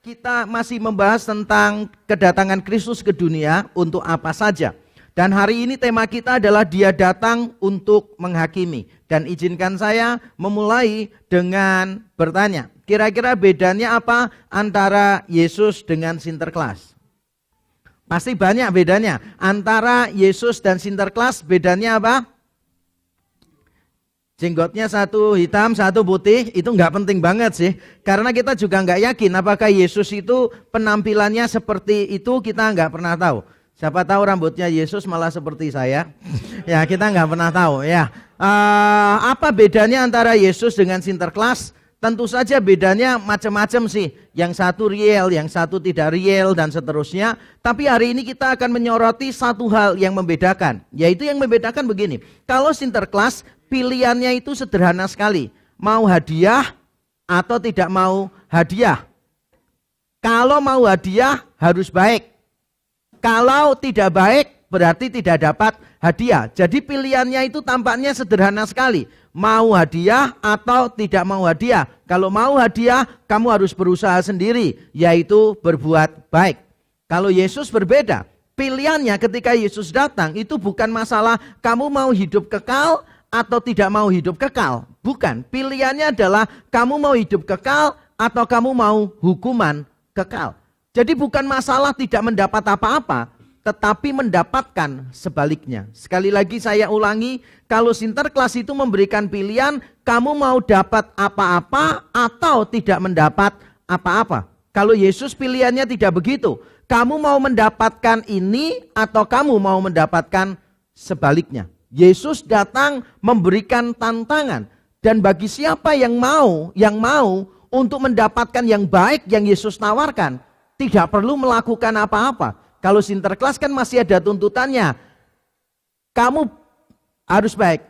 kita masih membahas tentang kedatangan Kristus ke dunia untuk apa saja. Dan hari ini tema kita adalah Dia datang untuk menghakimi. Dan izinkan saya memulai dengan bertanya, kira-kira bedanya apa antara Yesus dengan Sinterklas? Pasti banyak bedanya. Antara Yesus dan Sinterklas bedanya apa? Jenggotnya satu hitam, satu putih, itu nggak penting banget sih. Karena kita juga nggak yakin apakah Yesus itu penampilannya seperti itu, kita nggak pernah tahu. Siapa tahu rambutnya Yesus malah seperti saya. Ya, kita nggak pernah tahu ya. Apa bedanya antara Yesus dengan Sinterklas? Tentu saja bedanya macam-macam sih. Yang satu real, yang satu tidak real dan seterusnya. Tapi hari ini kita akan menyoroti satu hal yang membedakan. Yaitu yang membedakan begini. Kalau Sinterklas pilihannya itu sederhana sekali. Mau hadiah atau tidak mau hadiah. Kalau mau hadiah harus baik. Kalau tidak baik berarti tidak dapat hadiah. Jadi pilihannya itu tampaknya sederhana sekali. Mau hadiah atau tidak mau hadiah. Kalau mau hadiah kamu harus berusaha sendiri, yaitu berbuat baik. Kalau Yesus berbeda. Pilihannya ketika Yesus datang itu bukan masalah kamu mau hidup kekal atau tidak mau hidup kekal. Bukan. Pilihannya adalah kamu mau hidup kekal atau kamu mau hukuman kekal. Jadi bukan masalah tidak mendapat apa-apa, tetapi mendapatkan sebaliknya. Sekali lagi saya ulangi, kalau Sinterklas itu memberikan pilihan, kamu mau dapat apa-apa atau tidak mendapat apa-apa. Kalau Yesus pilihannya tidak begitu. Kamu mau mendapatkan ini atau kamu mau mendapatkan sebaliknya. Yesus datang memberikan tantangan. Dan bagi siapa yang mau untuk mendapatkan yang baik yang Yesus tawarkan, tidak perlu melakukan apa-apa. Kalau Sinterklas kan masih ada tuntutannya. Kamu harus baik.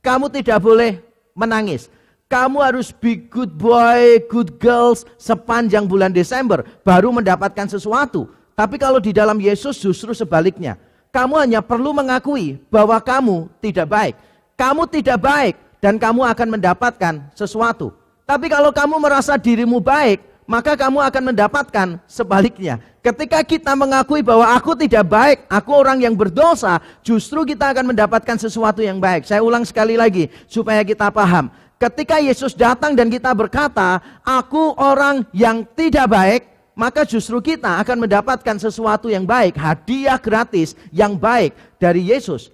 Kamu tidak boleh menangis. Kamu harus be good boy, good girls sepanjang bulan Desember. Baru mendapatkan sesuatu. Tapi kalau di dalam Yesus justru sebaliknya. Kamu hanya perlu mengakui bahwa kamu tidak baik. Kamu tidak baik dan kamu akan mendapatkan sesuatu. Tapi kalau kamu merasa dirimu baik, maka kamu akan mendapatkan sebaliknya. Ketika kita mengakui bahwa aku tidak baik, aku orang yang berdosa, justru kita akan mendapatkan sesuatu yang baik. Saya ulang sekali lagi supaya kita paham. Ketika Yesus datang dan kita berkata, aku orang yang tidak baik, maka justru kita akan mendapatkan sesuatu yang baik, hadiah gratis yang baik dari Yesus.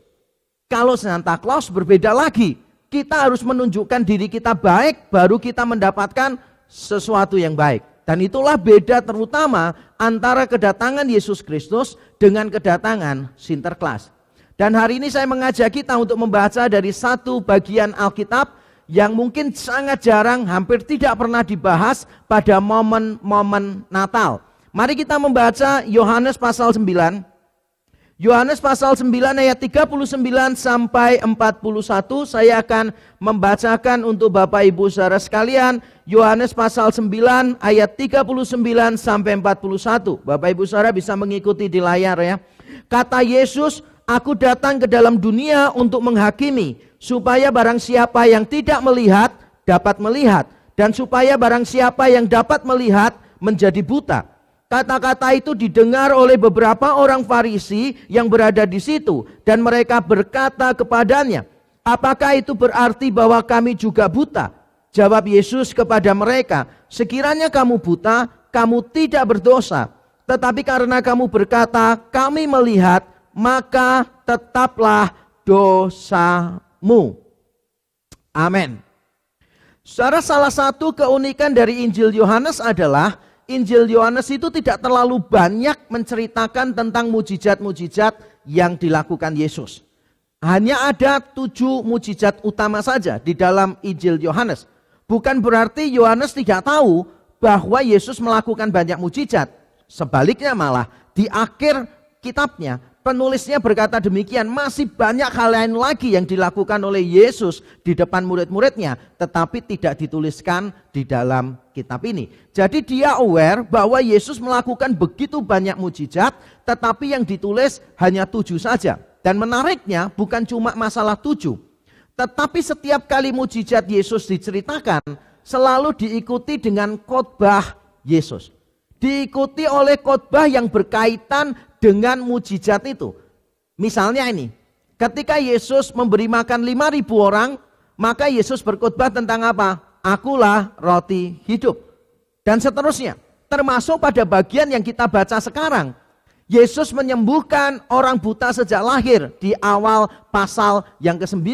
Kalau Santa Claus berbeda lagi, kita harus menunjukkan diri kita baik, baru kita mendapatkan sesuatu yang baik. Dan itulah beda terutama antara kedatangan Yesus Kristus dengan kedatangan Sinterklas. Dan hari ini saya mengajak kita untuk membaca dari satu bagian Alkitab yang mungkin sangat jarang, hampir tidak pernah dibahas pada momen-momen Natal. Mari kita membaca Yohanes pasal 9. Yohanes pasal 9 ayat 39 sampai 41. Saya akan membacakan untuk Bapak Ibu Saudara sekalian. Yohanes pasal 9 ayat 39 sampai 41. Bapak Ibu Saudara bisa mengikuti di layar ya. Kata Yesus, aku datang ke dalam dunia untuk menghakimi, supaya barang siapa yang tidak melihat dapat melihat, dan supaya barang siapa yang dapat melihat menjadi buta. Kata-kata itu didengar oleh beberapa orang Farisi yang berada di situ, dan mereka berkata kepadanya, apakah itu berarti bahwa kami juga buta? Jawab Yesus kepada mereka, sekiranya kamu buta, kamu tidak berdosa. Tetapi karena kamu berkata, kami melihat, maka tetaplah dosamu. Amin. Saudara, salah satu keunikan dari Injil Yohanes adalah Injil Yohanes itu tidak terlalu banyak menceritakan tentang mujizat-mujizat yang dilakukan Yesus. Hanya ada 7 mujizat utama saja di dalam Injil Yohanes. Bukan berarti Yohanes tidak tahu bahwa Yesus melakukan banyak mujizat. Sebaliknya malah di akhir kitabnya penulisnya berkata demikian, masih banyak hal lain lagi yang dilakukan oleh Yesus di depan murid-muridnya, tetapi tidak dituliskan di dalam kitab ini. Jadi dia aware bahwa Yesus melakukan begitu banyak mujizat, tetapi yang ditulis hanya 7 saja. Dan menariknya bukan cuma masalah 7, tetapi setiap kali mujizat Yesus diceritakan, selalu diikuti dengan khotbah Yesus. diikuti oleh khotbah yang berkaitan dengan mujizat itu. Misalnya ini, ketika Yesus memberi makan 5.000 orang, maka Yesus berkhotbah tentang apa? Akulah roti hidup. Dan seterusnya. Termasuk pada bagian yang kita baca sekarang. Yesus menyembuhkan orang buta sejak lahir di awal pasal yang ke-9.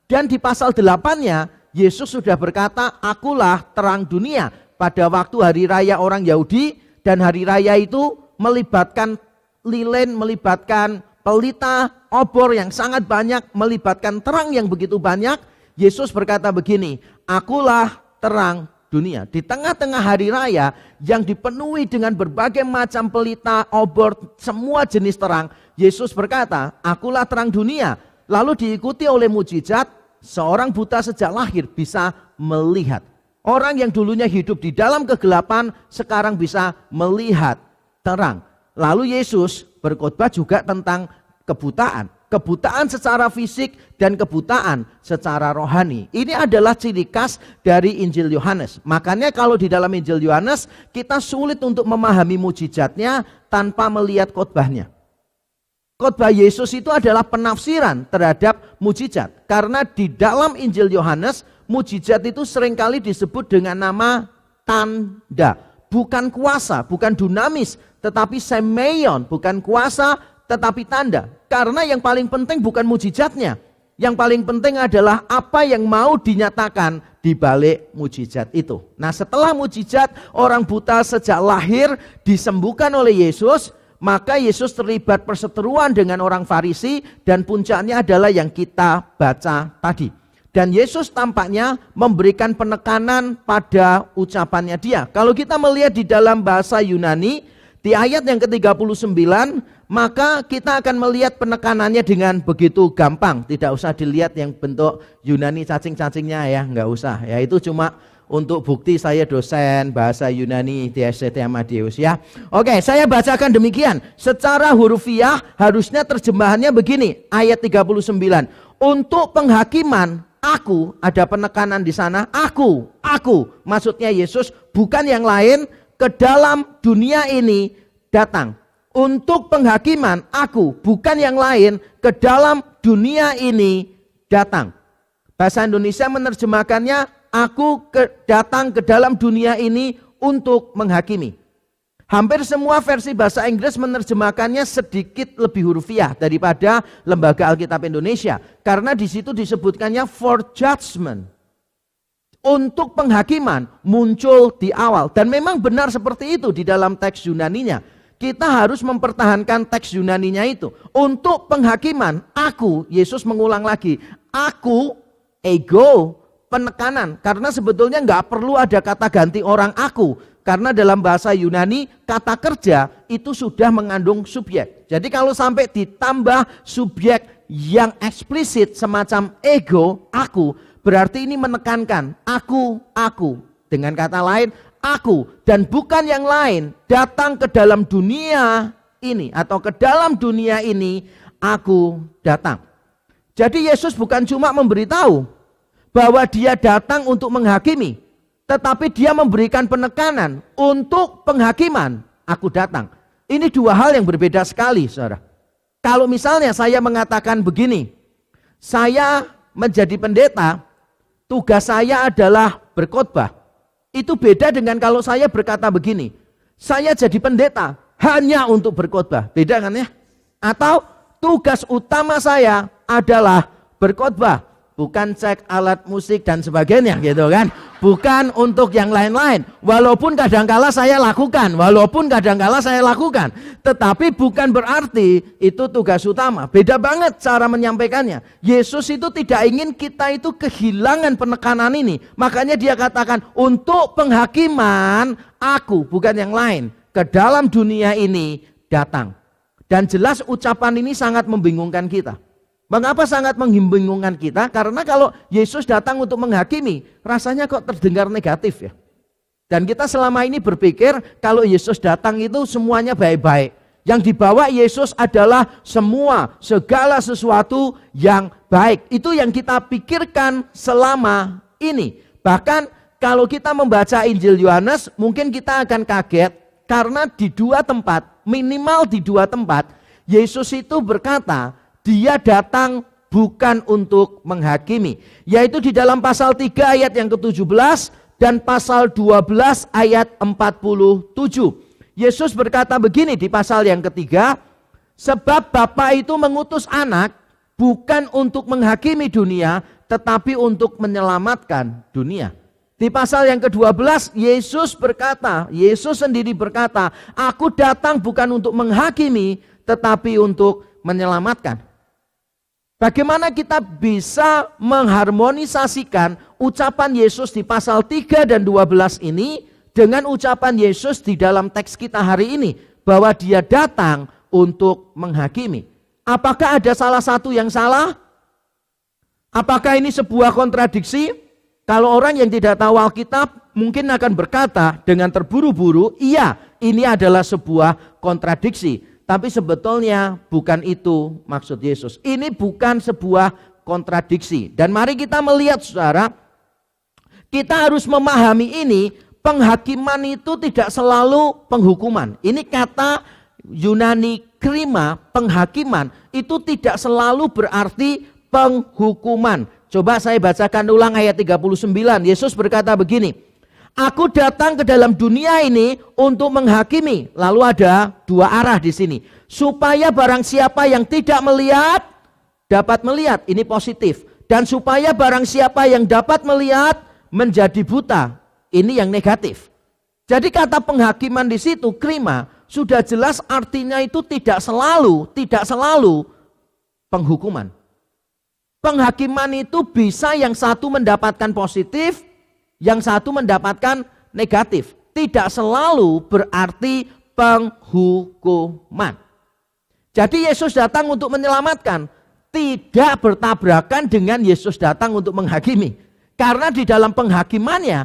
Dan di pasal 8-nya, Yesus sudah berkata, akulah terang dunia. Pada waktu hari raya orang Yahudi, dan hari raya itu melibatkan lilin, melibatkan pelita, obor yang sangat banyak, melibatkan terang yang begitu banyak. Yesus berkata begini, akulah terang dunia. Di tengah-tengah hari raya yang dipenuhi dengan berbagai macam pelita, obor, semua jenis terang, Yesus berkata, akulah terang dunia. Lalu diikuti oleh mujizat, seorang buta sejak lahir bisa melihat. Orang yang dulunya hidup di dalam kegelapan, sekarang bisa melihat terang. Lalu Yesus berkhotbah juga tentang kebutaan. Kebutaan secara fisik dan kebutaan secara rohani. Ini adalah ciri khas dari Injil Yohanes. Makanya kalau di dalam Injil Yohanes kita sulit untuk memahami mujizatnya tanpa melihat khotbahnya. Khotbah Yesus itu adalah penafsiran terhadap mujizat. Karena di dalam Injil Yohanes mujizat itu seringkali disebut dengan nama tanda. Bukan kuasa, bukan dunamis, tetapi semeion, bukan kuasa tetapi tanda. Karena yang paling penting bukan mujizatnya. Yang paling penting adalah apa yang mau dinyatakan di balik mujizat itu. Nah, setelah mujizat orang buta sejak lahir disembuhkan oleh Yesus, maka Yesus terlibat perseteruan dengan orang Farisi dan puncaknya adalah yang kita baca tadi. Dan Yesus tampaknya memberikan penekanan pada ucapannya dia. Kalau kita melihat di dalam bahasa Yunani, di ayat yang ke-39, maka kita akan melihat penekanannya dengan begitu gampang. Tidak usah dilihat yang bentuk Yunani cacing-cacingnya ya, nggak usah. Ya itu cuma untuk bukti saya dosen bahasa Yunani di SCT Amadeus ya. Oke, saya bacakan demikian. Secara hurufiah harusnya terjemahannya begini, ayat 39. Untuk penghakiman aku, ada penekanan di sana, aku, maksudnya Yesus bukan yang lain, ke dalam dunia ini datang. Untuk penghakiman aku, bukan yang lain, ke dalam dunia ini datang. Bahasa Indonesia menerjemahkannya, aku datang ke dalam dunia ini untuk menghakimi. Hampir semua versi bahasa Inggris menerjemahkannya sedikit lebih hurufiah daripada Lembaga Alkitab Indonesia. Karena di situ disebutkannya for judgment. Untuk penghakiman muncul di awal. Dan memang benar seperti itu di dalam teks Yunaninya. Kita harus mempertahankan teks Yunaninya itu. Untuk penghakiman, aku, Yesus mengulang lagi. Aku, ego, penekanan. Karena sebetulnya nggak perlu ada kata ganti orang aku. Karena dalam bahasa Yunani, kata kerja itu sudah mengandung subjek. Jadi kalau sampai ditambah subjek yang eksplisit semacam ego, aku, berarti ini menekankan aku. Dengan kata lain, aku dan bukan yang lain datang ke dalam dunia ini atau ke dalam dunia ini aku datang. Jadi Yesus bukan cuma memberitahu bahwa dia datang untuk menghakimi, tetapi dia memberikan penekanan untuk penghakiman, aku datang. Ini dua hal yang berbeda sekali, saudara. Kalau misalnya saya mengatakan begini, saya menjadi pendeta, tugas saya adalah berkhotbah. Itu beda dengan kalau saya berkata begini, saya jadi pendeta hanya untuk berkhotbah. Beda kan ya? Atau tugas utama saya adalah berkhotbah, bukan cek alat musik dan sebagainya gitu kan. Bukan untuk yang lain-lain. Walaupun kadangkala saya lakukan. Tetapi bukan berarti itu tugas utama. Beda banget cara menyampaikannya. Yesus itu tidak ingin kita itu kehilangan penekanan ini. Makanya dia katakan, untuk penghakiman aku, bukan yang lain, ke dalam dunia ini datang. Dan jelas ucapan ini sangat membingungkan kita. Mengapa sangat membingungkan kita? Karena kalau Yesus datang untuk menghakimi, rasanya kok terdengar negatif ya. Dan kita selama ini berpikir kalau Yesus datang itu semuanya baik-baik. Yang dibawa Yesus adalah segala sesuatu yang baik. Itu yang kita pikirkan selama ini. Bahkan kalau kita membaca Injil Yohanes, mungkin kita akan kaget Karena di dua tempat, minimal di dua tempat, Yesus itu berkata, dia datang bukan untuk menghakimi. Yaitu di dalam pasal 3 ayat yang ke-17 dan pasal 12 ayat 47. Yesus berkata begini di pasal yang ketiga, sebab Bapa itu mengutus anak bukan untuk menghakimi dunia, tetapi untuk menyelamatkan dunia. Di pasal yang ke-12, Yesus berkata, Yesus sendiri berkata, aku datang bukan untuk menghakimi, tetapi untuk menyelamatkan. Bagaimana kita bisa mengharmonisasikan ucapan Yesus di pasal 3 dan 12 ini dengan ucapan Yesus di dalam teks kita hari ini, bahwa dia datang untuk menghakimi? Apakah ada salah satu yang salah? Apakah ini sebuah kontradiksi? Kalau orang yang tidak tahu Alkitab mungkin akan berkata dengan terburu-buru, iya, ini adalah sebuah kontradiksi. Tapi sebetulnya bukan itu maksud Yesus. Ini bukan sebuah kontradiksi. Dan mari kita melihat, saudara, kita harus memahami ini, penghakiman itu tidak selalu penghukuman. Ini kata Yunani krima, penghakiman, itu tidak selalu berarti penghukuman. Coba saya bacakan ulang ayat 39. Yesus berkata begini, aku datang ke dalam dunia ini untuk menghakimi. Lalu ada dua arah di sini. Supaya barang siapa yang tidak melihat, dapat melihat. Ini positif. Dan supaya barang siapa yang dapat melihat, menjadi buta. Ini yang negatif. Jadi kata penghakiman di situ, krima, sudah jelas artinya itu tidak selalu penghukuman. Penghakiman itu bisa yang satu mendapatkan positif, yang satu mendapatkan negatif. Tidak selalu berarti penghukuman. Jadi Yesus datang untuk menyelamatkan, tidak bertabrakan dengan Yesus datang untuk menghakimi. Karena di dalam penghakimannya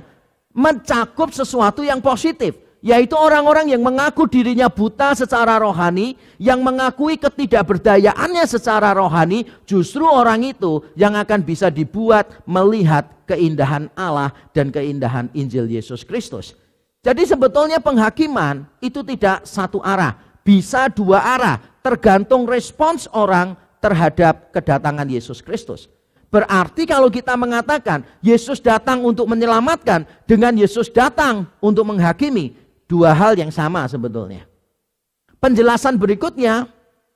mencakup sesuatu yang positif, yaitu orang-orang yang mengaku dirinya buta secara rohani, yang mengakui ketidakberdayaannya secara rohani, justru orang itu yang akan bisa dibuat melihat keindahan Allah dan keindahan Injil Yesus Kristus. Jadi sebetulnya penghakiman itu tidak satu arah, bisa dua arah, tergantung respons orang terhadap kedatangan Yesus Kristus. Berarti kalau kita mengatakan Yesus datang untuk menyelamatkan dengan Yesus datang untuk menghakimi, dua hal yang sama sebetulnya. Penjelasan berikutnya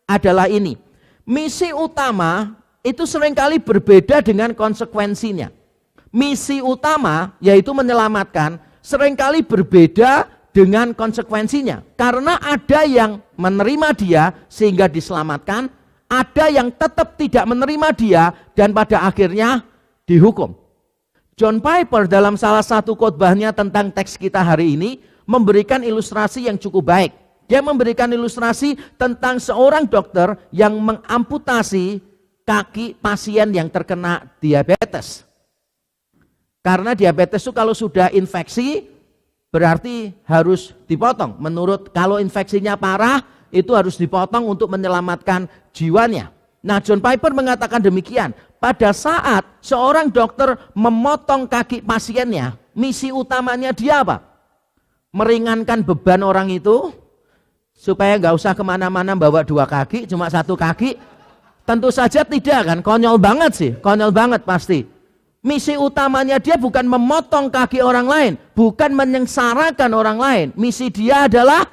adalah ini. Misi utama itu seringkali berbeda dengan konsekuensinya. Misi utama yaitu menyelamatkan seringkali berbeda dengan konsekuensinya. Karena ada yang menerima dia sehingga diselamatkan, ada yang tetap tidak menerima dia dan pada akhirnya dihukum. John Piper dalam salah satu khotbahnya tentang teks kita hari ini memberikan ilustrasi yang cukup baik. Dia memberikan ilustrasi tentang seorang dokter yang mengamputasi kaki pasien yang terkena diabetes. Karena diabetes itu kalau sudah infeksi berarti harus dipotong. Menurut kalau infeksinya parah itu harus dipotong untuk menyelamatkan jiwanya. Nah, John Piper mengatakan demikian. Pada saat seorang dokter memotong kaki pasiennya, misi utamanya dia apa? Meringankan beban orang itu supaya nggak usah kemana-mana bawa dua kaki, cuma satu kaki. Tentu saja tidak kan, konyol banget sih, konyol banget pasti. Misi utamanya dia bukan memotong kaki orang lain, bukan menyengsarakan orang lain. Misi dia adalah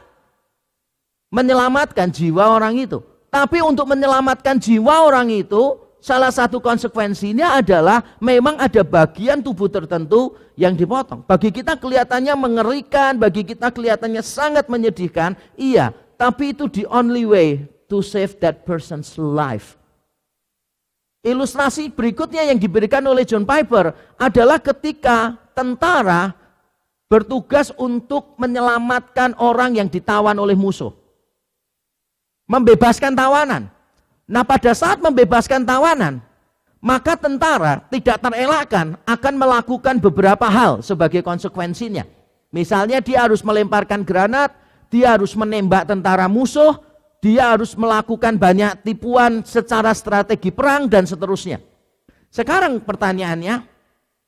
menyelamatkan jiwa orang itu. Tapi untuk menyelamatkan jiwa orang itu, salah satu konsekuensinya adalah memang ada bagian tubuh tertentu yang dipotong. Bagi kita kelihatannya mengerikan, bagi kita kelihatannya sangat menyedihkan, iya, tapi itu the only way to save that person's life. Ilustrasi berikutnya yang diberikan oleh John Piper adalah ketika tentara bertugas untuk menyelamatkan orang yang ditawan oleh musuh. Membebaskan tawanan. Nah, pada saat membebaskan tawanan, maka tentara tidak terelakkan akan melakukan beberapa hal sebagai konsekuensinya. Misalnya dia harus melemparkan granat, dia harus menembak tentara musuh, dia harus melakukan banyak tipuan secara strategi perang dan seterusnya. Sekarang pertanyaannya,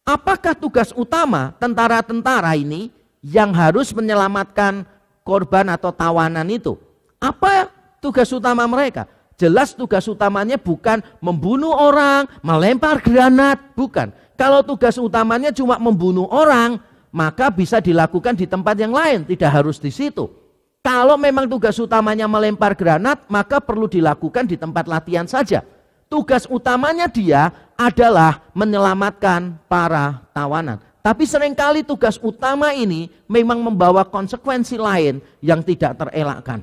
apakah tugas utama tentara-tentara ini yang harus menyelamatkan korban atau tawanan itu. Apa tugas utama mereka? Jelas tugas utamanya bukan membunuh orang, melempar granat, bukan. Kalau tugas utamanya cuma membunuh orang, maka bisa dilakukan di tempat yang lain, tidak harus di situ. Kalau memang tugas utamanya melempar granat, maka perlu dilakukan di tempat latihan saja. Tugas utamanya dia adalah menyelamatkan para tawanan. Tapi seringkali tugas utama ini memang membawa konsekuensi lain yang tidak terelakkan.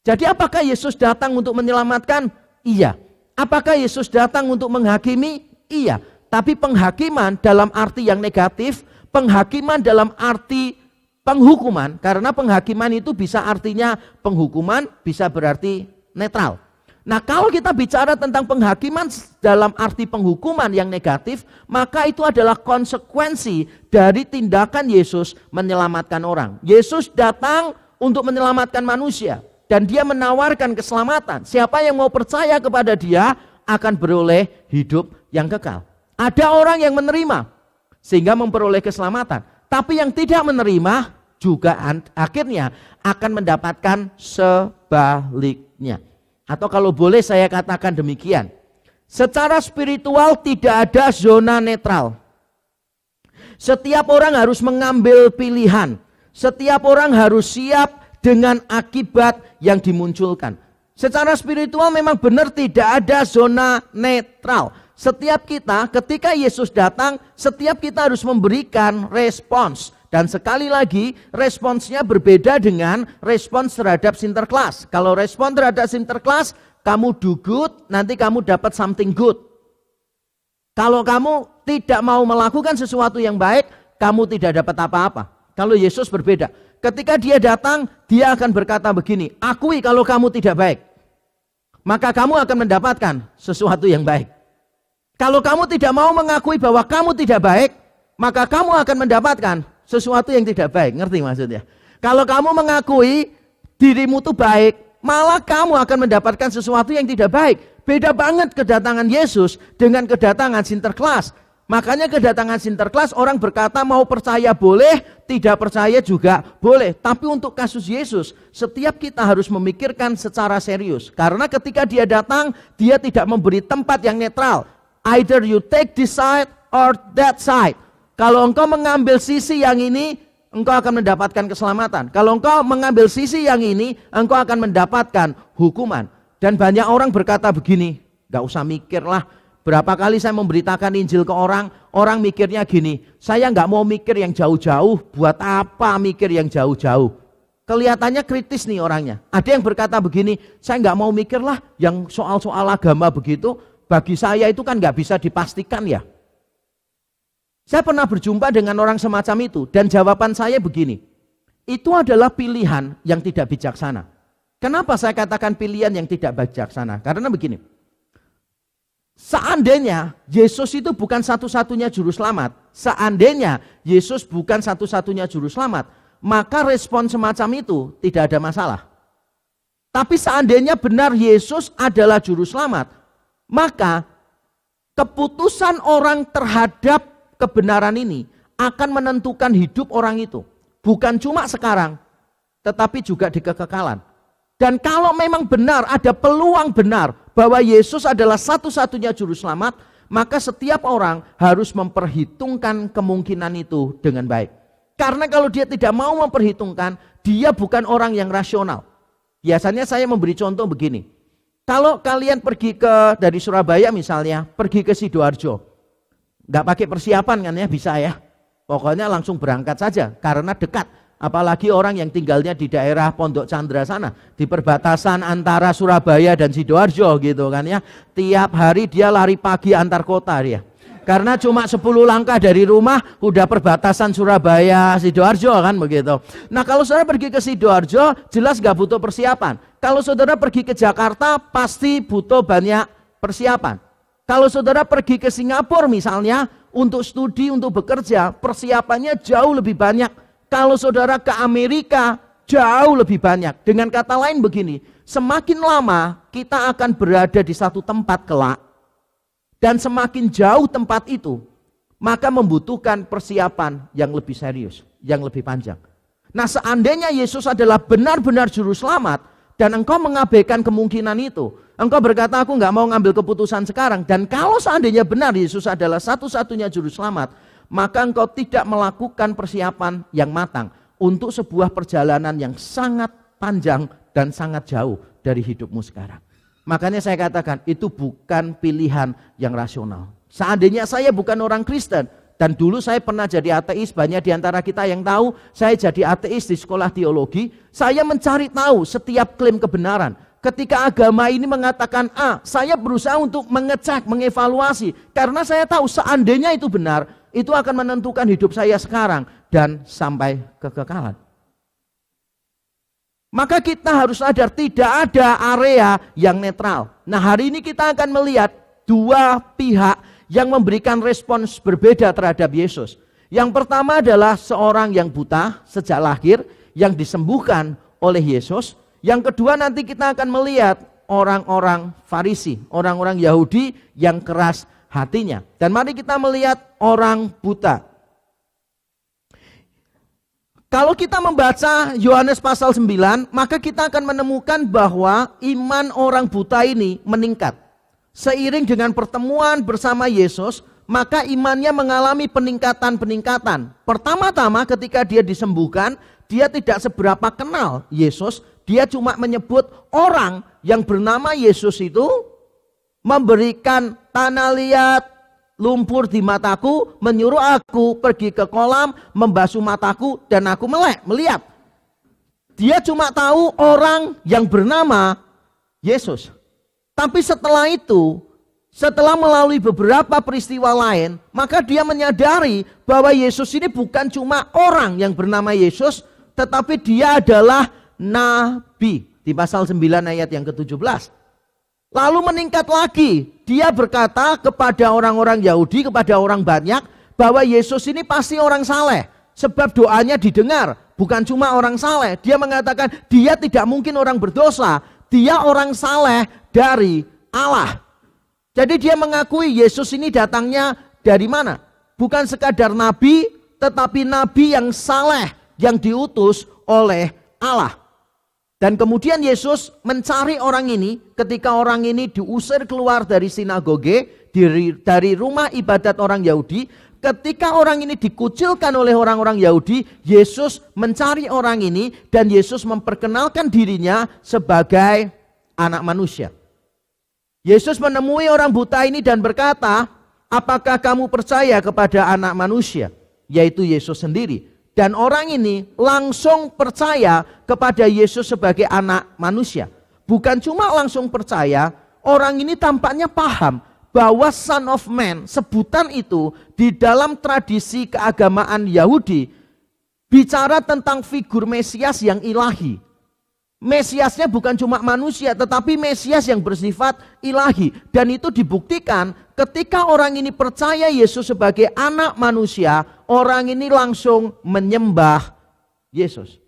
Jadi apakah Yesus datang untuk menyelamatkan? Iya. Apakah Yesus datang untuk menghakimi? Iya. Tapi penghakiman dalam arti yang negatif, penghakiman dalam arti penghukuman, karena penghakiman itu bisa artinya penghukuman, bisa berarti netral. Nah, kalau kita bicara tentang penghakiman dalam arti penghukuman yang negatif, maka itu adalah konsekuensi dari tindakan Yesus menyelamatkan orang. Yesus datang untuk menyelamatkan manusia dan dia menawarkan keselamatan. Siapa yang mau percaya kepada dia akan beroleh hidup yang kekal. Ada orang yang menerima sehingga memperoleh keselamatan, tapi yang tidak menerima juga akhirnya akan mendapatkan sebaliknya. Atau kalau boleh saya katakan demikian, secara spiritual tidak ada zona netral. Setiap orang harus mengambil pilihan. Setiap orang harus siap dengan akibat yang dimunculkan. Secara spiritual memang benar tidak ada zona netral. Setiap kita ketika Yesus datang, setiap kita harus memberikan respons. Dan sekali lagi responsnya berbeda dengan respons terhadap Sinterklas. Kalau respons terhadap Sinterklas, kamu do good, nanti kamu dapat something good. Kalau kamu tidak mau melakukan sesuatu yang baik, kamu tidak dapat apa-apa. Kalau Yesus berbeda. Ketika dia datang, dia akan berkata begini, akui kalau kamu tidak baik, maka kamu akan mendapatkan sesuatu yang baik. Kalau kamu tidak mau mengakui bahwa kamu tidak baik, maka kamu akan mendapatkan sesuatu yang tidak baik. Ngerti maksudnya? Kalau kamu mengakui dirimu itu baik, malah kamu akan mendapatkan sesuatu yang tidak baik. Beda banget kedatangan Yesus dengan kedatangan Sinterklas. Makanya kedatangan Sinterklas orang berkata mau percaya boleh, tidak percaya juga boleh. Tapi untuk kasus Yesus, setiap kita harus memikirkan secara serius. Karena ketika dia datang, dia tidak memberi tempat yang netral. Either you take this side or that side. Kalau engkau mengambil sisi yang ini, engkau akan mendapatkan keselamatan. Kalau engkau mengambil sisi yang ini, engkau akan mendapatkan hukuman. Dan banyak orang berkata begini, gak usah mikirlah. Berapa kali saya memberitakan Injil ke orang, orang mikirnya gini, saya gak mau mikir yang jauh-jauh, buat apa mikir yang jauh-jauh? Kelihatannya kritis nih orangnya. Ada yang berkata begini, saya gak mau mikirlah yang soal-soal agama begitu, bagi saya itu kan gak bisa dipastikan ya. Saya pernah berjumpa dengan orang semacam itu dan jawaban saya begini, itu adalah pilihan yang tidak bijaksana. Kenapa saya katakan pilihan yang tidak bijaksana? Karena begini, seandainya Yesus itu bukan satu-satunya juru selamat, seandainya Yesus bukan satu-satunya juru selamat, maka respon semacam itu tidak ada masalah. Tapi seandainya benar Yesus adalah juru selamat, maka keputusan orang terhadap kebenaran ini akan menentukan hidup orang itu. Bukan cuma sekarang, tetapi juga di kekekalan. Dan kalau memang benar, ada peluang benar bahwa Yesus adalah satu-satunya juru selamat, maka setiap orang harus memperhitungkan kemungkinan itu dengan baik. Karena kalau dia tidak mau memperhitungkan, dia bukan orang yang rasional. Biasanya saya memberi contoh begini. Kalau kalian pergi dari Surabaya misalnya, pergi ke Sidoarjo, nggak pakai persiapan kan ya, bisa ya. Pokoknya langsung berangkat saja karena dekat. Apalagi orang yang tinggalnya di daerah Pondok Chandra sana, di perbatasan antara Surabaya dan Sidoarjo gitu kan ya. Tiap hari dia lari pagi antar kota dia. Karena cuma 10 langkah dari rumah udah perbatasan Surabaya Sidoarjo kan begitu. Nah, kalau saudara pergi ke Sidoarjo jelas nggak butuh persiapan. Kalau saudara pergi ke Jakarta pasti butuh banyak persiapan. Kalau saudara pergi ke Singapura misalnya, untuk studi, untuk bekerja, persiapannya jauh lebih banyak. Kalau saudara ke Amerika, jauh lebih banyak. Dengan kata lain begini, semakin lama kita akan berada di satu tempat kelak, dan semakin jauh tempat itu, maka membutuhkan persiapan yang lebih serius, yang lebih panjang. Nah, seandainya Yesus adalah benar-benar juru selamat, dan engkau mengabaikan kemungkinan itu, engkau berkata, aku nggak mau ngambil keputusan sekarang, dan kalau seandainya benar Yesus adalah satu-satunya juru selamat, maka engkau tidak melakukan persiapan yang matang untuk sebuah perjalanan yang sangat panjang dan sangat jauh dari hidupmu sekarang. Makanya saya katakan itu bukan pilihan yang rasional. Seandainya saya bukan orang Kristen, dan dulu saya pernah jadi ateis, banyak di antara kita yang tahu, saya jadi ateis di sekolah teologi, saya mencari tahu setiap klaim kebenaran. Ketika agama ini mengatakan A, saya berusaha untuk mengecek, mengevaluasi, karena saya tahu seandainya itu benar, itu akan menentukan hidup saya sekarang dan sampai kekekalan. Maka kita harus sadar tidak ada area yang netral. Nah, hari ini kita akan melihat dua pihak yang memberikan respons berbeda terhadap Yesus. Yang pertama adalah seorang yang buta sejak lahir yang disembuhkan oleh Yesus. Yang kedua nanti kita akan melihat orang-orang Farisi, orang-orang Yahudi yang keras hatinya. Dan mari kita melihat orang buta. Kalau kita membaca Yohanes pasal 9, maka kita akan menemukan bahwa iman orang buta ini meningkat. Seiring dengan pertemuan bersama Yesus, maka imannya mengalami peningkatan-peningkatan. Pertama-tama ketika dia disembuhkan, dia tidak seberapa kenal Yesus. Dia cuma menyebut orang yang bernama Yesus itu memberikan tanah liat, lumpur di mataku, menyuruh aku pergi ke kolam, membasuh mataku, dan aku melihat. Dia cuma tahu orang yang bernama Yesus. Tapi setelah itu, setelah melalui beberapa peristiwa lain, maka dia menyadari bahwa Yesus ini bukan cuma orang yang bernama Yesus, tetapi dia adalah nabi. Di pasal 9 ayat yang ke-17. Lalu meningkat lagi, dia berkata kepada orang-orang Yahudi, kepada orang banyak, bahwa Yesus ini pasti orang saleh. Sebab doanya didengar, bukan cuma orang saleh. Dia mengatakan dia tidak mungkin orang berdosa, dia orang saleh dari Allah. Jadi dia mengakui Yesus ini datangnya dari mana? Bukan sekadar nabi, tetapi nabi yang saleh, yang diutus oleh Allah. Dan kemudian Yesus mencari orang ini ketika orang ini diusir keluar dari sinagoge, dari rumah ibadat orang Yahudi. Ketika orang ini dikucilkan oleh orang-orang Yahudi, Yesus mencari orang ini dan Yesus memperkenalkan dirinya sebagai anak manusia. Yesus menemui orang buta ini dan berkata, apakah kamu percaya kepada anak manusia? Yaitu Yesus sendiri. Dan orang ini langsung percaya kepada Yesus sebagai anak manusia. Bukan cuma langsung percaya, orang ini tampaknya paham bahwa Son of Man, sebutan itu di dalam tradisi keagamaan Yahudi, bicara tentang figur Mesias yang ilahi. Mesiasnya bukan cuma manusia, tetapi Mesias yang bersifat ilahi. Dan itu dibuktikan ketika orang ini percaya Yesus sebagai anak manusia, orang ini langsung menyembah Yesus.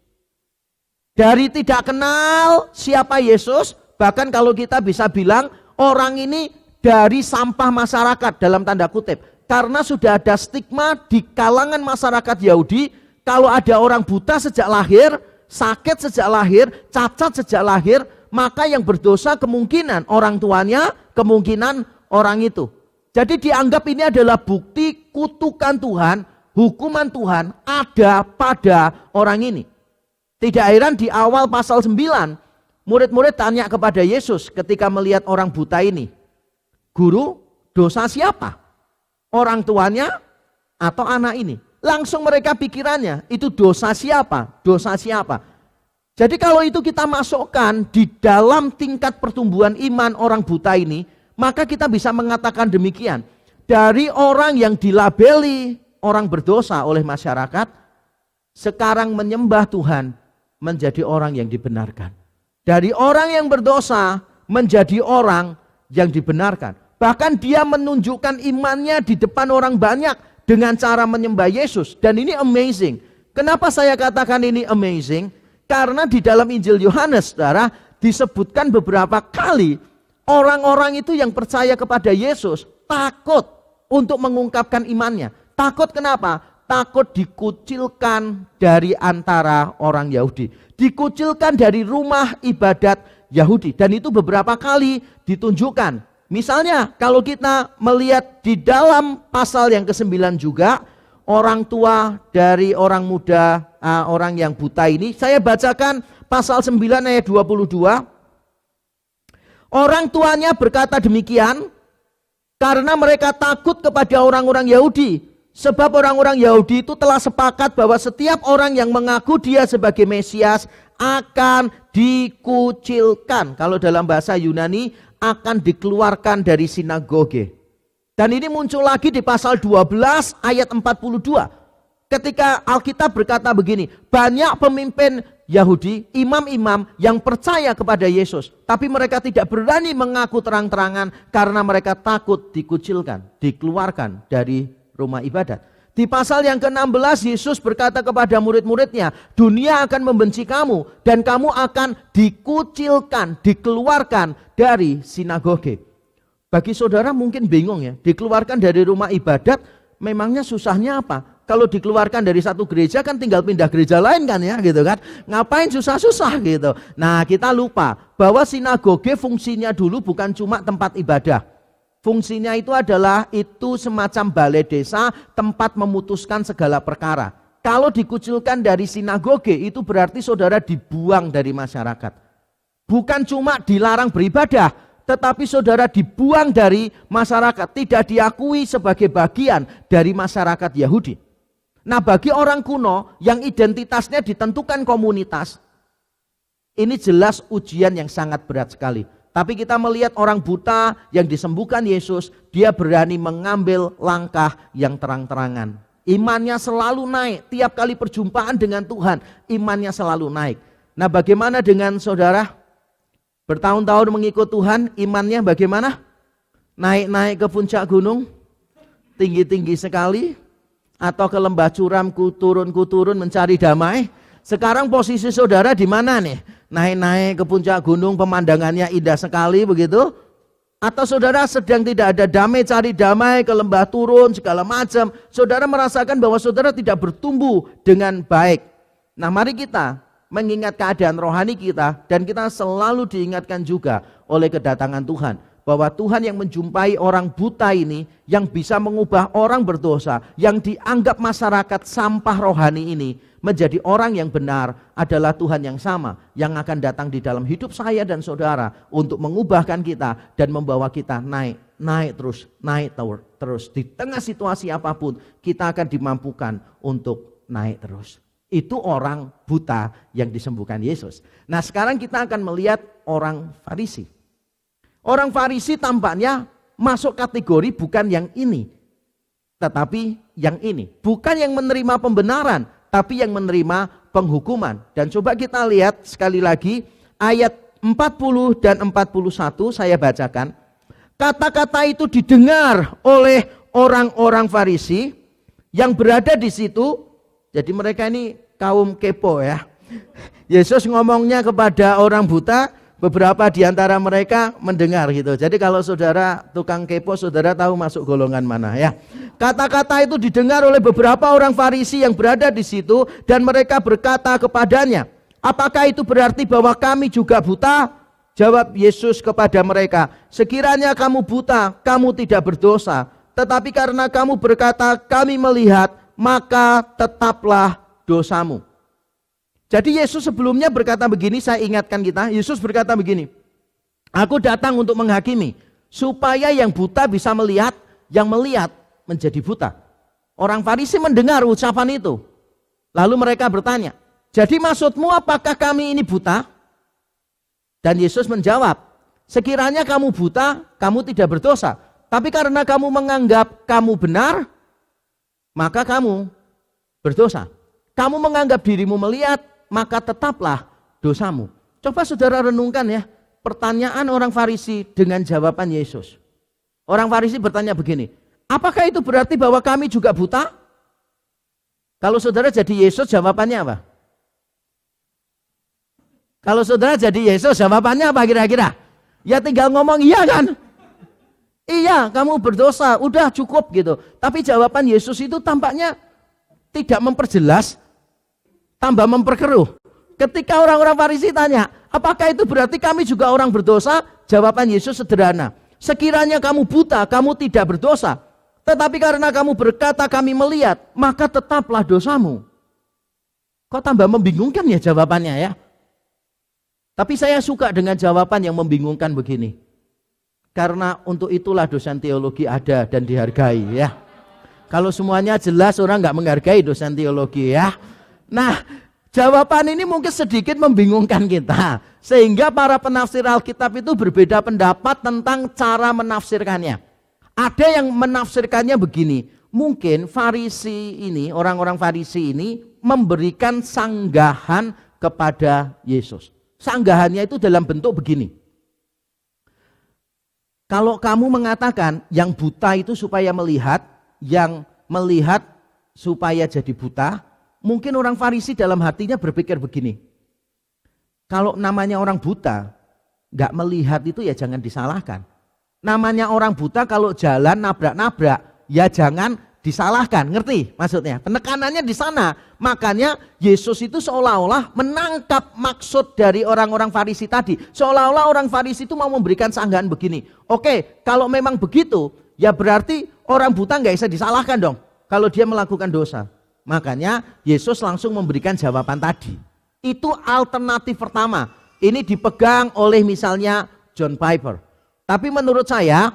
Dari tidak kenal siapa Yesus, bahkan kalau kita bisa bilang orang ini dari sampah masyarakat dalam tanda kutip. Karena sudah ada stigma di kalangan masyarakat Yahudi, kalau ada orang buta sejak lahir, sakit sejak lahir, cacat sejak lahir, maka yang berdosa kemungkinan orang tuanya, kemungkinan orang itu. Jadi dianggap ini adalah bukti kutukan Tuhan, hukuman Tuhan ada pada orang ini. Tidak heran di awal pasal 9, murid-murid tanya kepada Yesus ketika melihat orang buta ini. Guru, dosa siapa? Orang tuanya atau anak ini? Langsung mereka pikirannya, itu dosa siapa? Dosa siapa? Jadi kalau itu kita masukkan di dalam tingkat pertumbuhan iman orang buta ini, maka kita bisa mengatakan demikian. Dari orang yang dilabeli orang berdosa oleh masyarakat, sekarang menyembah Tuhan menjadi orang yang dibenarkan. Dari orang yang berdosa menjadi orang yang dibenarkan. Bahkan dia menunjukkan imannya di depan orang banyak dengan cara menyembah Yesus. Dan ini amazing. Kenapa saya katakan ini amazing? Karena di dalam Injil Yohanes, saudara, disebutkan beberapa kali orang-orang itu yang percaya kepada Yesus takut untuk mengungkapkan imannya. Takut kenapa? takut dikucilkan dari antara orang Yahudi. Dikucilkan dari rumah ibadat Yahudi. Dan itu beberapa kali ditunjukkan. Misalnya kalau kita melihat di dalam pasal yang ke-9 juga, orang tua dari orang muda, orang yang buta ini, saya bacakan pasal 9 ayat 22. Orang tuanya berkata demikian karena mereka takut kepada orang-orang Yahudi. Sebab orang-orang Yahudi itu telah sepakat bahwa setiap orang yang mengaku dia sebagai Mesias akan dikucilkan. Kalau dalam bahasa Yunani, akan dikeluarkan dari sinagoge. Dan ini muncul lagi di pasal 12 ayat 42. Ketika Alkitab berkata begini, banyak pemimpin Yahudi, imam-imam yang percaya kepada Yesus. Tapi mereka tidak berani mengaku terang-terangan karena mereka takut dikucilkan, dikeluarkan dari rumah ibadat. Di pasal yang ke-16 Yesus berkata kepada murid-muridnya, dunia akan membenci kamu dan kamu akan dikucilkan, dikeluarkan dari sinagoge. Bagi saudara mungkin bingung ya, dikeluarkan dari rumah ibadat memangnya susahnya apa? Kalau dikeluarkan dari satu gereja kan tinggal pindah gereja lain kan ya gitu kan. Ngapain susah-susah gitu. Nah, kita lupa bahwa sinagoge fungsinya dulu bukan cuma tempat ibadah. Fungsinya itu adalah semacam balai desa, tempat memutuskan segala perkara. Kalau dikucilkan dari sinagoge itu berarti saudara dibuang dari masyarakat. Bukan cuma dilarang beribadah, tetapi saudara dibuang dari masyarakat, tidak diakui sebagai bagian dari masyarakat Yahudi. Nah, bagi orang kuno yang identitasnya ditentukan komunitas, ini jelas ujian yang sangat berat sekali. Tapi kita melihat orang buta yang disembuhkan Yesus, dia berani mengambil langkah yang terang-terangan. Imannya selalu naik, tiap kali perjumpaan dengan Tuhan, imannya selalu naik. Nah, bagaimana dengan saudara? Bertahun-tahun mengikut Tuhan, imannya bagaimana? Naik-naik ke puncak gunung, tinggi-tinggi sekali, atau ke lembah curam, kuturun mencari damai. Sekarang posisi saudara di mana nih? Naik-naik ke puncak gunung, pemandangannya indah sekali begitu? Atau saudara sedang tidak ada damai, cari damai, ke lembah turun, segala macam. Saudara merasakan bahwa saudara tidak bertumbuh dengan baik. Nah, mari kita mengingat keadaan rohani kita, dan kita selalu diingatkan juga oleh kedatangan Tuhan. Bahwa Tuhan yang menjumpai orang buta ini, yang bisa mengubah orang berdosa, yang dianggap masyarakat sampah rohani ini, menjadi orang yang benar adalah Tuhan yang sama, yang akan datang di dalam hidup saya dan saudara untuk mengubahkan kita dan membawa kita naik terus. Di tengah situasi apapun, kita akan dimampukan untuk naik terus. Itu orang buta yang disembuhkan Yesus. Nah, sekarang kita akan melihat orang Farisi. Orang Farisi tampaknya masuk kategori bukan yang ini, tetapi yang ini. Bukan yang menerima pembenaran, tapi yang menerima penghukuman. Dan coba kita lihat sekali lagi ayat 40 dan 41 saya bacakan. Kata-kata itu didengar oleh orang-orang Farisi yang berada di situ. Jadi mereka ini kaum kepo ya. Yesus ngomongnya kepada orang buta, beberapa di antara mereka mendengar gitu. Jadi kalau saudara tukang kepo, saudara tahu masuk golongan mana ya. Kata-kata itu didengar oleh beberapa orang Farisi yang berada di situ, dan mereka berkata kepadanya, apakah itu berarti bahwa kami juga buta? Jawab Yesus kepada mereka, sekiranya kamu buta, kamu tidak berdosa. Tetapi karena kamu berkata kami melihat, maka tetaplah dosamu. Jadi Yesus sebelumnya berkata begini, saya ingatkan kita, Yesus berkata begini, aku datang untuk menghakimi, supaya yang buta bisa melihat, yang melihat menjadi buta. Orang Farisi mendengar ucapan itu, lalu mereka bertanya, jadi maksudmu apakah kami ini buta? Dan Yesus menjawab, sekiranya kamu buta, kamu tidak berdosa. Tapi karena kamu menganggap kamu benar, maka kamu berdosa. Kamu menganggap dirimu melihat, maka tetaplah dosamu. Coba saudara renungkan ya, pertanyaan orang Farisi dengan jawaban Yesus. Orang Farisi bertanya begini, apakah itu berarti bahwa kami juga buta? Kalau saudara jadi Yesus, jawabannya apa? Kalau saudara jadi Yesus, jawabannya apa kira-kira? Ya tinggal ngomong iya kan? Iya, kamu berdosa, udah cukup gitu. Tapi jawaban Yesus itu tampaknya tidak memperjelas, tambah memperkeruh. Ketika orang-orang Farisi tanya, apakah itu berarti kami juga orang berdosa? Jawaban Yesus sederhana. Sekiranya kamu buta, kamu tidak berdosa. Tetapi karena kamu berkata kami melihat, maka tetaplah dosamu. Kok tambah membingungkan ya jawabannya ya? Tapi saya suka dengan jawaban yang membingungkan begini. Karena untuk itulah dosen teologi ada dan dihargai ya. Kalau semuanya jelas orang nggak menghargai dosen teologi ya. Nah, jawaban ini mungkin sedikit membingungkan kita. Sehingga para penafsir Alkitab itu berbeda pendapat tentang cara menafsirkannya. Ada yang menafsirkannya begini. Mungkin Farisi ini, orang-orang Farisi ini memberikan sanggahan kepada Yesus. Sanggahannya itu dalam bentuk begini. Kalau kamu mengatakan yang buta itu supaya melihat, yang melihat supaya jadi buta, mungkin orang Farisi dalam hatinya berpikir begini. Kalau namanya orang buta, nggak melihat itu ya jangan disalahkan. Namanya orang buta kalau jalan nabrak-nabrak, ya jangan disalahkan, ngerti maksudnya? Penekanannya di sana. Makanya Yesus itu seolah-olah menangkap maksud dari orang-orang Farisi tadi. Seolah-olah orang Farisi itu mau memberikan sanggahan begini. Oke, kalau memang begitu, ya berarti orang buta nggak bisa disalahkan dong kalau dia melakukan dosa. Makanya Yesus langsung memberikan jawaban tadi. Itu alternatif pertama. Ini dipegang oleh misalnya John Piper. Tapi menurut saya,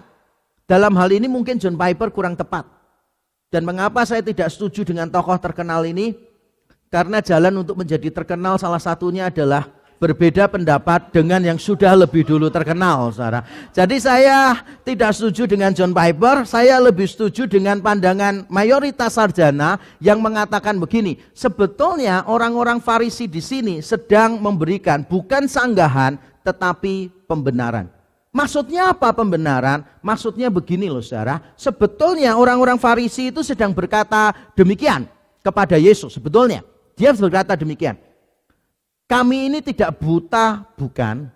dalam hal ini mungkin John Piper kurang tepat. Dan mengapa saya tidak setuju dengan tokoh terkenal ini? Karena jalan untuk menjadi terkenal salah satunya adalah berbeda pendapat dengan yang sudah lebih dulu terkenal, saudara. Jadi saya tidak setuju dengan John Piper, saya lebih setuju dengan pandangan mayoritas sarjana yang mengatakan begini. Sebetulnya orang-orang Farisi di sini sedang memberikan bukan sanggahan tetapi pembenaran. Maksudnya apa pembenaran? Maksudnya begini loh saudara, sebetulnya orang-orang Farisi itu sedang berkata demikian kepada Yesus. Sebetulnya dia berkata demikian. Kami ini tidak buta bukan?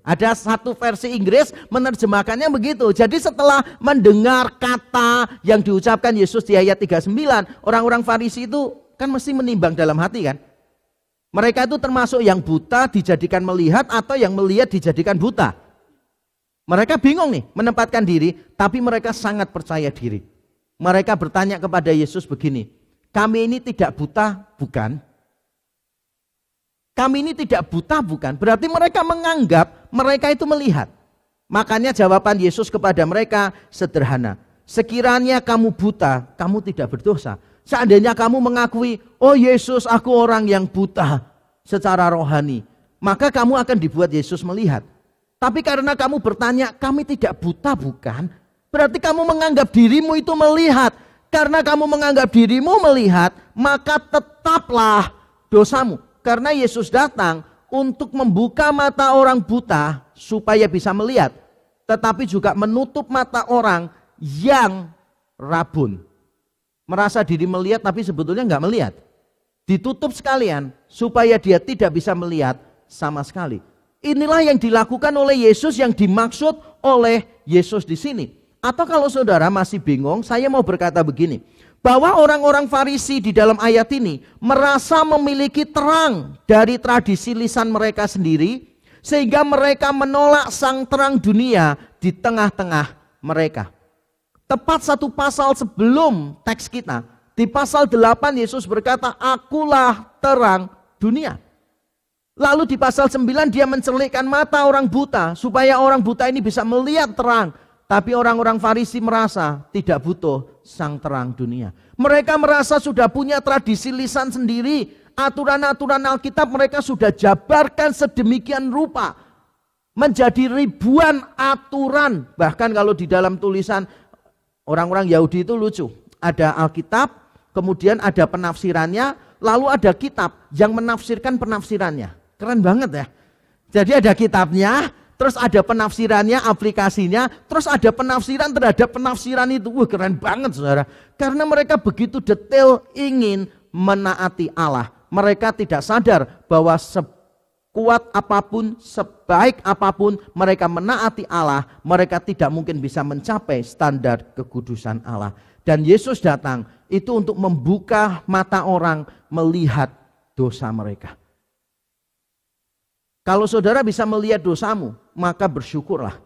Ada satu versi Inggris menerjemahkannya begitu. Jadi setelah mendengar kata yang diucapkan Yesus di ayat 39, orang-orang Farisi itu kan mesti menimbang dalam hati kan. Mereka itu termasuk yang buta dijadikan melihat atau yang melihat dijadikan buta. Mereka bingung nih menempatkan diri, tapi mereka sangat percaya diri. Mereka bertanya kepada Yesus begini, kami ini tidak buta bukan? Kami ini tidak buta bukan? Berarti mereka menganggap mereka itu melihat. Makanya jawaban Yesus kepada mereka sederhana. Sekiranya kamu buta, kamu tidak berdosa. Seandainya kamu mengakui, oh Yesus aku orang yang buta secara rohani, maka kamu akan dibuat Yesus melihat. Tapi karena kamu bertanya, kami tidak buta bukan? Berarti kamu menganggap dirimu itu melihat. Karena kamu menganggap dirimu melihat, maka tetaplah dosamu. Karena Yesus datang untuk membuka mata orang buta supaya bisa melihat. Tetapi juga menutup mata orang yang rabun. Merasa diri melihat tapi sebetulnya nggak melihat. Ditutup sekalian supaya dia tidak bisa melihat sama sekali. Inilah yang dilakukan oleh Yesus yang dimaksud oleh Yesus di sini. Atau kalau saudara masih bingung, saya mau berkata begini. Bahwa orang-orang Farisi di dalam ayat ini merasa memiliki terang dari tradisi lisan mereka sendiri. Sehingga mereka menolak sang terang dunia di tengah-tengah mereka. Tepat satu pasal sebelum teks kita. Di pasal 8 Yesus berkata, akulah terang dunia. Lalu di pasal 9 dia mencelikkan mata orang buta supaya orang buta ini bisa melihat terang. Tapi orang-orang Farisi merasa tidak butuh sang terang dunia. Mereka merasa sudah punya tradisi lisan sendiri. Aturan-aturan Alkitab mereka sudah jabarkan sedemikian rupa. Menjadi ribuan aturan. Bahkan kalau di dalam tulisan orang-orang Yahudi itu lucu. Ada Alkitab, kemudian ada penafsirannya, lalu ada kitab yang menafsirkan penafsirannya. Keren banget ya. Jadi ada kitabnya, terus ada penafsirannya, aplikasinya, terus ada penafsiran terhadap penafsiran itu. Wah, keren banget saudara. Karena mereka begitu detail ingin menaati Allah. Mereka tidak sadar bahwa sekuat apapun, sebaik apapun mereka menaati Allah, mereka tidak mungkin bisa mencapai standar kekudusan Allah. Dan Yesus datang itu untuk membuka mata orang melihat dosa mereka. Kalau saudara bisa melihat dosamu, maka bersyukurlah.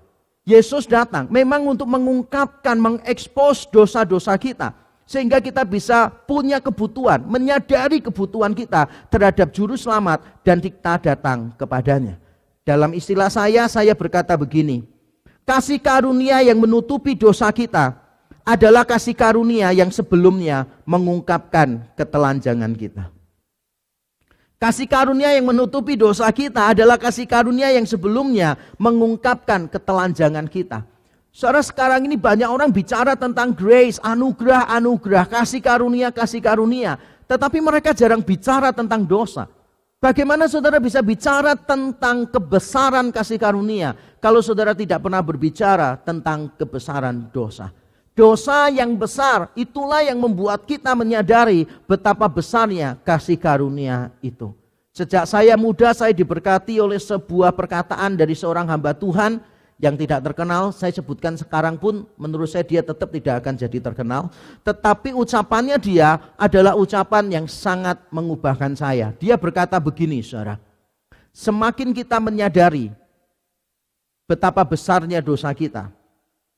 Yesus datang memang untuk mengungkapkan, mengekspos dosa-dosa kita. Sehingga kita bisa punya kebutuhan, menyadari kebutuhan kita terhadap juru selamat dan kita datang kepadanya. Dalam istilah saya berkata begini, kasih karunia yang menutupi dosa kita adalah kasih karunia yang sebelumnya mengungkapkan ketelanjangan kita. Kasih karunia yang menutupi dosa kita adalah kasih karunia yang sebelumnya mengungkapkan ketelanjangan kita. Saudara, sekarang ini banyak orang bicara tentang grace, anugerah, kasih karunia. Tetapi mereka jarang bicara tentang dosa. Bagaimana saudara bisa bicara tentang kebesaran kasih karunia kalau saudara tidak pernah berbicara tentang kebesaran dosa? Dosa yang besar itulah yang membuat kita menyadari betapa besarnya kasih karunia itu. Sejak saya muda saya diberkati oleh sebuah perkataan dari seorang hamba Tuhan yang tidak terkenal. Saya sebutkan sekarang pun menurut saya dia tetap tidak akan jadi terkenal. Tetapi ucapannya dia adalah ucapan yang sangat mengubahkan saya. Dia berkata begini, saudara. Semakin kita menyadari betapa besarnya dosa kita,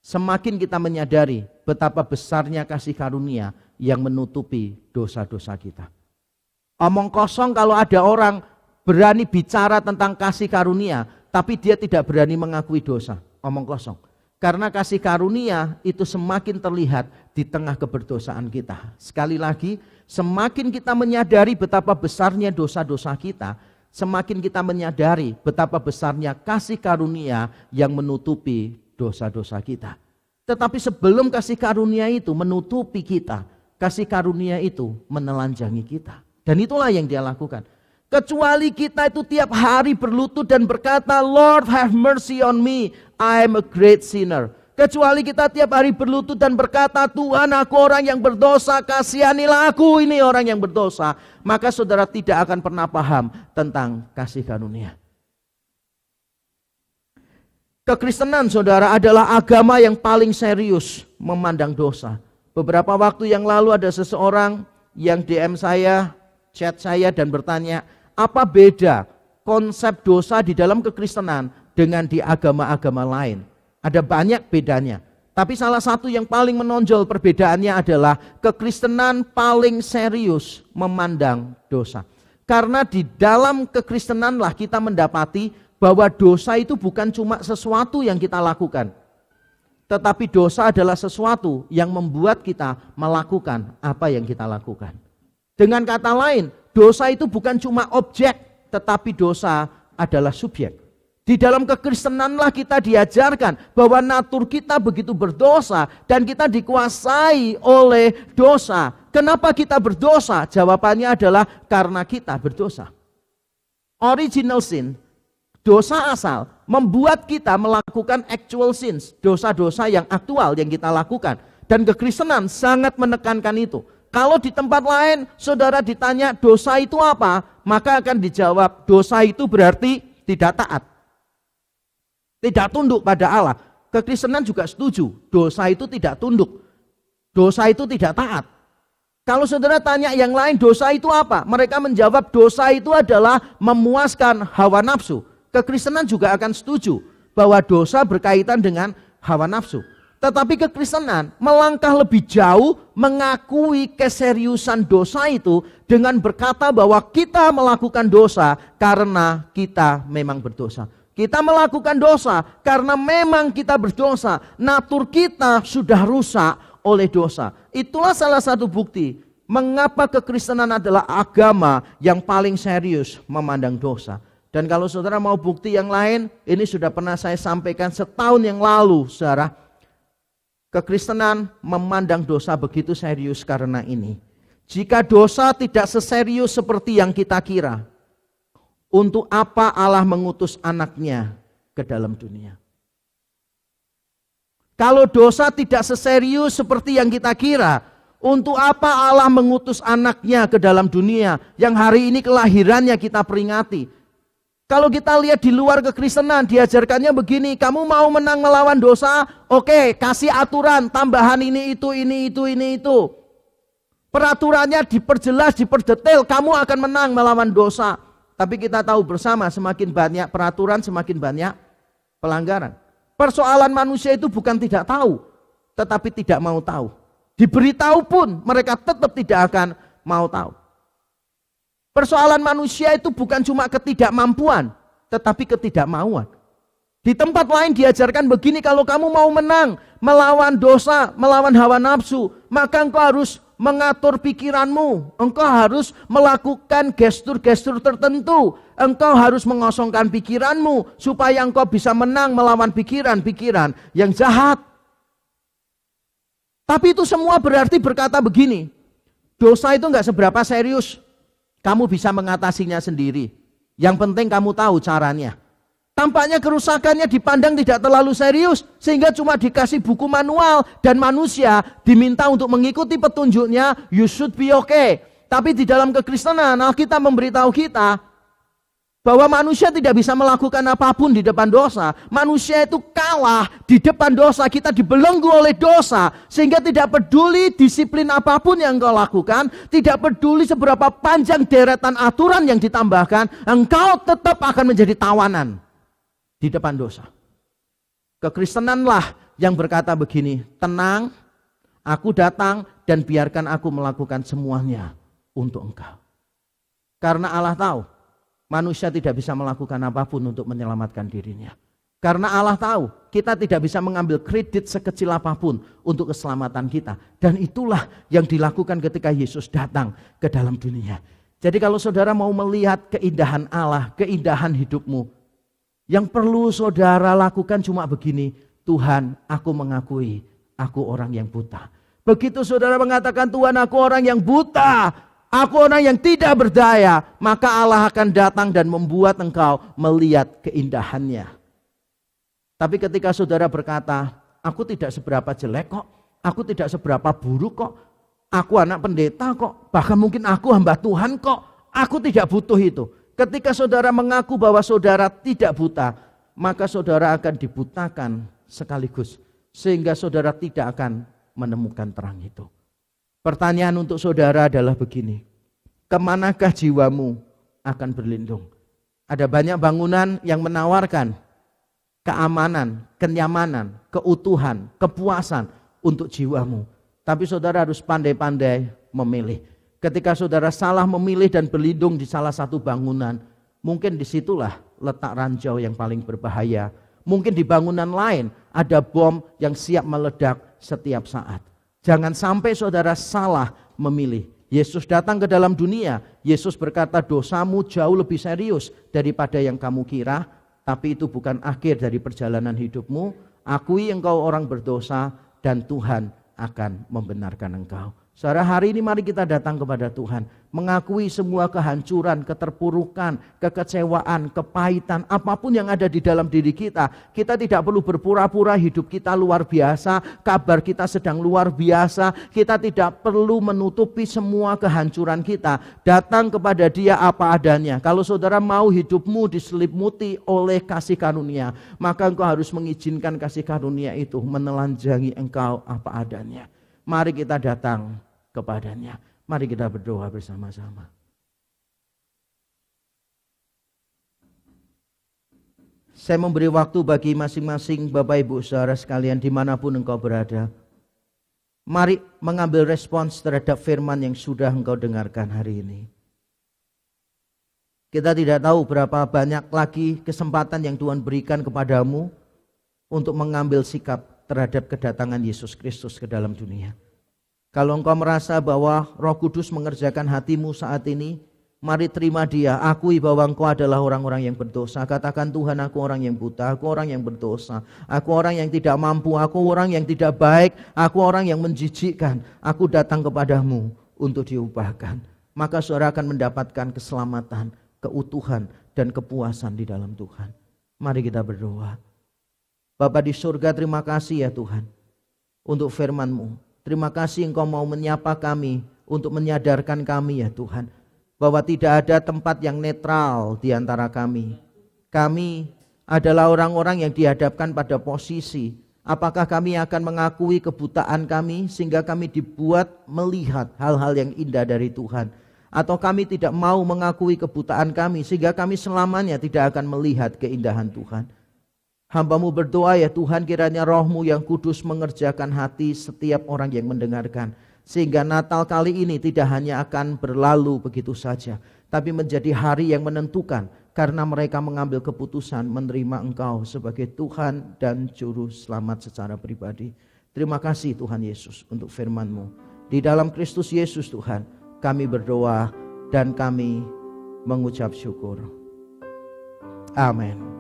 semakin kita menyadari betapa besarnya kasih karunia yang menutupi dosa-dosa kita. Omong kosong kalau ada orang berani bicara tentang kasih karunia, tapi dia tidak berani mengakui dosa. Omong kosong. Karena kasih karunia itu semakin terlihat di tengah keberdosaan kita. Sekali lagi, semakin kita menyadari betapa besarnya dosa-dosa kita, semakin kita menyadari betapa besarnya kasih karunia yang menutupi dosa-dosa kita. Tetapi sebelum kasih karunia itu menutupi kita, kasih karunia itu menelanjangi kita. Dan itulah yang dia lakukan. Kecuali kita itu tiap hari berlutut dan berkata, Lord have mercy on me, I am a great sinner. Kecuali kita tiap hari berlutut dan berkata, Tuhan aku orang yang berdosa, kasihanilah aku ini orang yang berdosa. Maka saudara tidak akan pernah paham tentang kasih karunia. Kekristenan saudara adalah agama yang paling serius memandang dosa. Beberapa waktu yang lalu ada seseorang yang DM saya, chat saya dan bertanya, apa beda konsep dosa di dalam kekristenan dengan di agama-agama lain? Ada banyak bedanya. Tapi salah satu yang paling menonjol perbedaannya adalah kekristenan paling serius memandang dosa. Karena di dalam kekristenanlah kita mendapati bahwa dosa itu bukan cuma sesuatu yang kita lakukan. Tetapi dosa adalah sesuatu yang membuat kita melakukan apa yang kita lakukan. Dengan kata lain, dosa itu bukan cuma objek, tetapi dosa adalah subjek. Di dalam kekristenanlah kita diajarkan bahwa natur kita begitu berdosa dan kita dikuasai oleh dosa. Kenapa kita berdosa? Jawabannya adalah karena kita berdosa. Original sin, dosa asal, membuat kita melakukan actual sins, dosa-dosa yang aktual yang kita lakukan. Dan kekristenan sangat menekankan itu. Kalau di tempat lain saudara ditanya dosa itu apa, maka akan dijawab dosa itu berarti tidak taat, tidak tunduk pada Allah. Kekristenan juga setuju, dosa itu tidak tunduk, dosa itu tidak taat. Kalau saudara tanya yang lain dosa itu apa, mereka menjawab dosa itu adalah memuaskan hawa nafsu. Kekristenan juga akan setuju bahwa dosa berkaitan dengan hawa nafsu. Tetapi kekristenan melangkah lebih jauh, mengakui keseriusan dosa itu dengan berkata bahwa kita melakukan dosa karena kita memang berdosa. Kita melakukan dosa karena memang kita berdosa. Natur kita sudah rusak oleh dosa. Itulah salah satu bukti mengapa kekristenan adalah agama yang paling serius memandang dosa. Dan kalau saudara mau bukti yang lain, ini sudah pernah saya sampaikan setahun yang lalu, saudara. Kekristenan memandang dosa begitu serius karena ini. Jika dosa tidak seserius seperti yang kita kira, untuk apa Allah mengutus anaknya ke dalam dunia? Kalau dosa tidak seserius seperti yang kita kira, untuk apa Allah mengutus anaknya ke dalam dunia yang hari ini kelahirannya kita peringati? Kalau kita lihat di luar kekristenan, diajarkannya begini, kamu mau menang melawan dosa, oke, kasih aturan, tambahan ini itu. Peraturannya diperjelas, diperdetail, kamu akan menang melawan dosa. Tapi kita tahu bersama, semakin banyak peraturan, semakin banyak pelanggaran. Persoalan manusia itu bukan tidak tahu, tetapi tidak mau tahu. Diberitahu pun mereka tetap tidak akan mau tahu. Persoalan manusia itu bukan cuma ketidakmampuan, tetapi ketidakmauan. Di tempat lain diajarkan begini, kalau kamu mau menang, melawan dosa, melawan hawa nafsu, maka engkau harus mengatur pikiranmu. Engkau harus melakukan gestur-gestur tertentu. Engkau harus mengosongkan pikiranmu, supaya engkau bisa menang melawan pikiran-pikiran yang jahat. Tapi itu semua berarti berkata begini, dosa itu enggak seberapa serius. Kamu bisa mengatasinya sendiri. Yang penting kamu tahu caranya. Tampaknya kerusakannya dipandang tidak terlalu serius, sehingga cuma dikasih buku manual, dan manusia diminta untuk mengikuti petunjuknya, you should be okay. Tapi di dalam kekristenan, Alkitab memberitahu kita bahwa manusia tidak bisa melakukan apapun di depan dosa. Manusia itu kalah di depan dosa, kita dibelenggu oleh dosa, sehingga tidak peduli disiplin apapun yang engkau lakukan, tidak peduli seberapa panjang deretan aturan yang ditambahkan, engkau tetap akan menjadi tawanan di depan dosa. Kekristenanlah yang berkata begini, tenang, aku datang dan biarkan aku melakukan semuanya untuk engkau. Karena Allah tahu, manusia tidak bisa melakukan apapun untuk menyelamatkan dirinya. Karena Allah tahu, kita tidak bisa mengambil kredit sekecil apapun untuk keselamatan kita. Dan itulah yang dilakukan ketika Yesus datang ke dalam dunia. Jadi kalau saudara mau melihat keindahan Allah, keindahan hidupmu, yang perlu saudara lakukan cuma begini, Tuhan, aku mengakui aku orang yang buta. Begitu saudara mengatakan, Tuhan, aku orang yang buta, aku orang yang tidak berdaya, maka Allah akan datang dan membuat engkau melihat keindahannya. Tapi ketika saudara berkata, aku tidak seberapa jelek kok, aku tidak seberapa buruk kok, aku anak pendeta kok, bahkan mungkin aku hamba Tuhan kok, aku tidak butuh itu. Ketika saudara mengaku bahwa saudara tidak buta, maka saudara akan dibutakan sekaligus, sehingga saudara tidak akan menemukan terang itu. Pertanyaan untuk saudara adalah begini, kemanakah jiwamu akan berlindung? Ada banyak bangunan yang menawarkan keamanan, kenyamanan, keutuhan, kepuasan untuk jiwamu. Tapi saudara harus pandai-pandai memilih. Ketika saudara salah memilih dan berlindung di salah satu bangunan, mungkin disitulah letak ranjau yang paling berbahaya. Mungkin di bangunan lain ada bom yang siap meledak setiap saat. Jangan sampai saudara salah memilih. Yesus datang ke dalam dunia, Yesus berkata, dosamu jauh lebih serius daripada yang kamu kira, tapi itu bukan akhir dari perjalanan hidupmu. Akui engkau orang berdosa dan Tuhan akan membenarkan engkau. Saudara, hari ini mari kita datang kepada Tuhan, mengakui semua kehancuran, keterpurukan, kekecewaan, kepahitan, apapun yang ada di dalam diri kita. Kita tidak perlu berpura-pura hidup kita luar biasa, kabar kita sedang luar biasa. Kita tidak perlu menutupi semua kehancuran kita. Datang kepada Dia apa adanya. Kalau saudara mau hidupmu diselimuti oleh kasih karunia, maka engkau harus mengizinkan kasih karunia itu menelanjangi engkau apa adanya. Mari kita datang kepadanya. Mari kita berdoa bersama-sama. Saya memberi waktu bagi masing-masing Bapak Ibu Saudara sekalian dimanapun engkau berada. Mari mengambil respons terhadap firman yang sudah engkau dengarkan hari ini. Kita tidak tahu berapa banyak lagi kesempatan yang Tuhan berikan kepadamu untuk mengambil sikap terhadap kedatangan Yesus Kristus ke dalam dunia. Kalau engkau merasa bahwa Roh Kudus mengerjakan hatimu saat ini, mari terima Dia. Akui bahwa engkau adalah orang-orang yang berdosa. Katakan, Tuhan, aku orang yang buta, aku orang yang berdosa, aku orang yang tidak mampu, aku orang yang tidak baik, aku orang yang menjijikkan. Aku datang kepadamu untuk diubahkan. Maka saudara akan mendapatkan keselamatan, keutuhan, dan kepuasan di dalam Tuhan. Mari kita berdoa. Bapa di surga, terima kasih ya Tuhan untuk firman-Mu. Terima kasih Engkau mau menyapa kami, untuk menyadarkan kami ya Tuhan, bahwa tidak ada tempat yang netral di antara kami. Kami adalah orang-orang yang dihadapkan pada posisi Apakah kami akan mengakui kebutaan kami sehingga kami dibuat melihat hal-hal yang indah dari Tuhan? Atau kami tidak mau mengakui kebutaan kami sehingga kami selamanya tidak akan melihat keindahan Tuhan? Hamba-Mu berdoa ya Tuhan, kiranya Roh-Mu yang kudus mengerjakan hati setiap orang yang mendengarkan. Sehingga Natal kali ini tidak hanya akan berlalu begitu saja, tapi menjadi hari yang menentukan karena mereka mengambil keputusan menerima Engkau sebagai Tuhan dan Juru Selamat secara pribadi. Terima kasih Tuhan Yesus untuk firman-Mu. Di dalam Kristus Yesus Tuhan, kami berdoa dan kami mengucap syukur. Amin.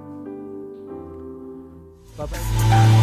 Bapak